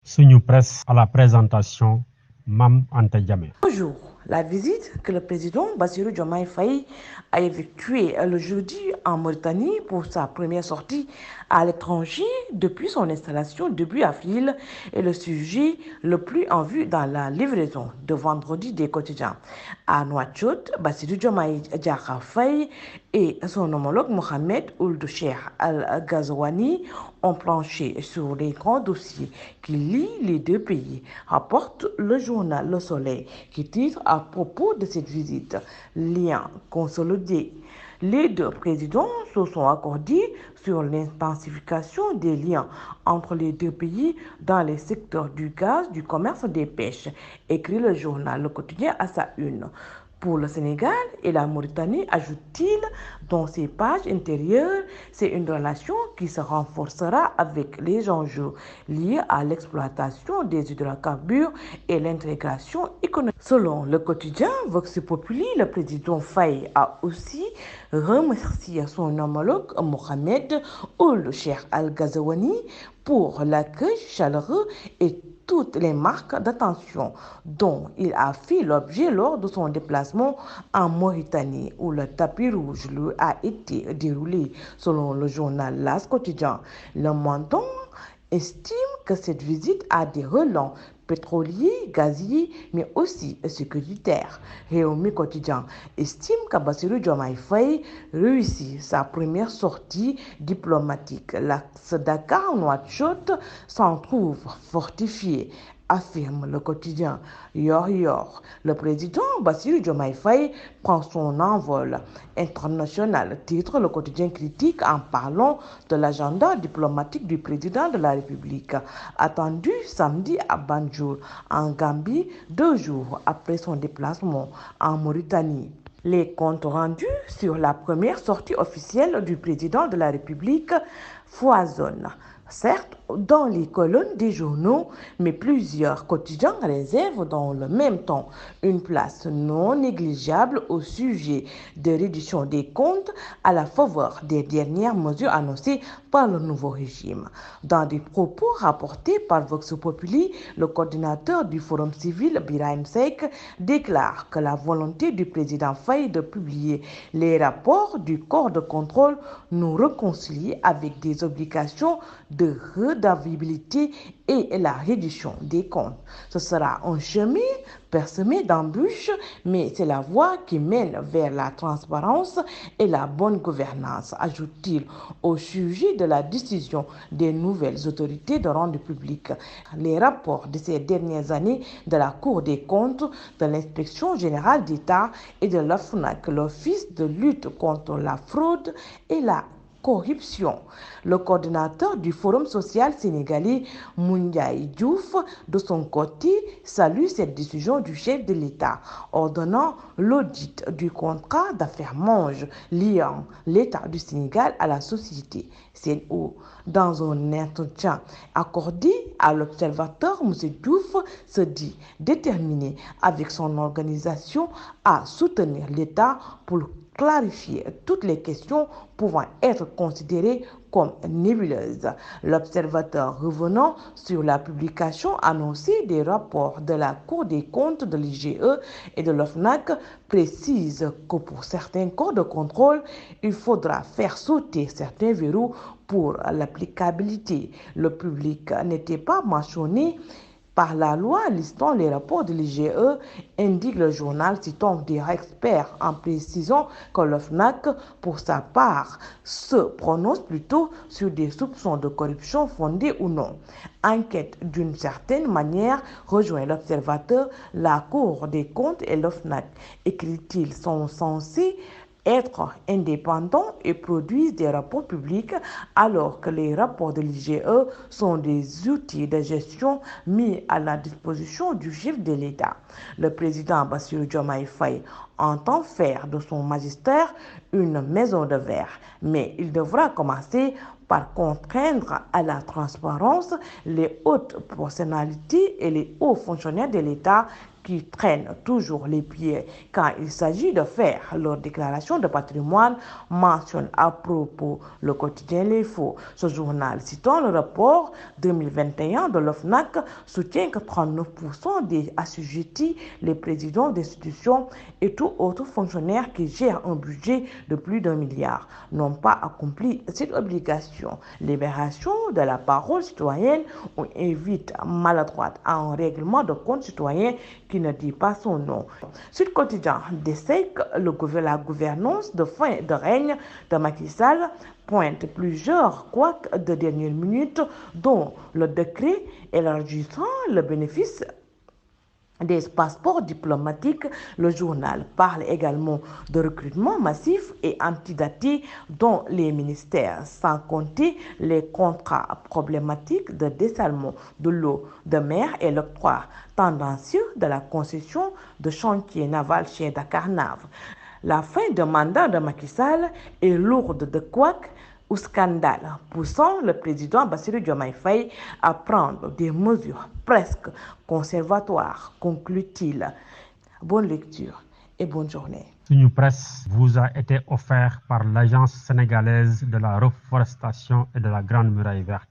Suñu presse à la présentation Mam Anta Diamé. Bonjour. La visite que le président Bassirou Diomaye Faye a effectuée le jeudi en Mauritanie pour sa première sortie à l'étranger depuis son installation début avril est le sujet le plus en vue dans la livraison de vendredi des quotidiens. À Nouakchott, Bassirou Diomaye Diakhar Faye et son homologue Mohamed Ould Cheikh Al Ghazouani ont planché sur les grands dossiers qui lient les deux pays, rapporte le journal Le Soleil, qui titre à propos de cette visite lien consolidé. Les deux présidents se sont accordés sur l'intensification des liens entre les deux pays dans les secteurs du gaz, du commerce et des pêches, écrit le journal Le Quotidien à sa une. Pour le Sénégal et la Mauritanie, ajoute-t-il dans ses pages intérieures, c'est une relation qui se renforcera avec les enjeux liés à l'exploitation des hydrocarbures et l'intégration économique. Selon le quotidien Vox Populi, le président Faye a aussi remercié son homologue Mohamed Ould Cheikh Al Ghazouani pour l'accueil chaleureux et toutes les marques d'attention dont il a fait l'objet lors de son déplacement en Mauritanie, où le tapis rouge lui a été déroulé, selon le journal L'As quotidien. Le Menton estime que cette visite a des relents pétroliers, gaziers, mais aussi sécuritaires. Réumi Quotidien estime que Bassirou Diomaye Faye réussit sa première sortie diplomatique. L'axe Dakar-Nouakchott s'en trouve fortifié, affirme le quotidien Yor. Le président Bassirou Diomaye Faye prend son envol international, titre le quotidien Critique en parlant de l'agenda diplomatique du président de la République, attendu samedi à Banjul, en Gambie, 2 jours après son déplacement en Mauritanie. Les comptes rendus sur la première sortie officielle du président de la République foisonnent. Certes, dans les colonnes des journaux, mais plusieurs quotidiens réservent dans le même temps une place non négligeable au sujet de réduction des comptes à la faveur des dernières mesures annoncées par le nouveau régime. Dans des propos rapportés par Vox Populi, le coordinateur du Forum civil, Birahim Seck, déclare que la volonté du président Faye de publier les rapports du corps de contrôle nous réconcilie avec des obligations de redevabilité et la réduction des comptes. Ce sera un chemin parsemé d'embûches, mais c'est la voie qui mène vers la transparence et la bonne gouvernance, ajoute-t-il au sujet de la décision des nouvelles autorités de rendre public les rapports de ces dernières années de la Cour des comptes, de l'Inspection générale d'État et de l'OFNAC, l'Office de lutte contre la fraude et la corruption. Le coordinateur du Forum social sénégalais, Moundiaï Diouf, de son côté, salue cette décision du chef de l'État, ordonnant l'audit du contrat d'affaires Monge liant l'État du Sénégal à la société CNO. Dans un entretien accordé à l'observateur, M. Diouf se dit déterminé avec son organisation à soutenir l'État pour clarifier toutes les questions pouvant être considérées comme nébuleuses. L'observateur, revenant sur la publication annoncée des rapports de la Cour des comptes de l'IGE et de l'OFNAC, précise que pour certains corps de contrôle, il faudra faire sauter certains verrous pour l'applicabilité. Le public n'était pas mentionné par la loi listant les rapports de l'IGE, indique le journal citant des experts en précisant que l'OFNAC, pour sa part, se prononce plutôt sur des soupçons de corruption fondés ou non. Enquête d'une certaine manière, rejoint l'observateur, la Cour des comptes et l'OFNAC, écrit-il, sont censés être indépendants et produisent des rapports publics alors que les rapports de l'IGE sont des outils de gestion mis à la disposition du chef de l'État. Le président Bassirou Diomaye Faye entend faire de son magistère une maison de verre, mais il devra commencer par contraindre à la transparence les hautes personnalités et les hauts fonctionnaires de l'État qui traînent toujours les pieds quand il s'agit de faire leur déclaration de patrimoine, mentionne à propos le quotidien Les Faux. Ce journal, citant le rapport 2021 de l'OFNAC, soutient que 39% des assujettis, les présidents d'institutions et tout autre fonctionnaire qui gère un budget de plus d'1 milliard, n'ont pas accompli cette obligation. Libération de la parole citoyenne, on évite maladroite à un règlement de compte citoyen qui ne dit pas son nom. Sud Quotidien dessèque la gouvernance de fin de règne de Macky Sall, pointe plusieurs couacs de dernière minute, dont le décret élargissant le bénéfice des passeports diplomatiques. Le journal parle également de recrutement massif et antidaté dans les ministères, sans compter les contrats problématiques de dessalement de l'eau de mer et l'octroi tendancieux de la concession de chantier naval chez Dakarnave. La fin de mandat de Macky Sall est lourde de couacs ou scandale, poussant le président Bassirou Diomaye Faye à prendre des mesures presque conservatoires, conclut-il. Bonne lecture et bonne journée. Sunu Presse vous a été offert par l'Agence sénégalaise de la reforestation et de la Grande Muraille Verte.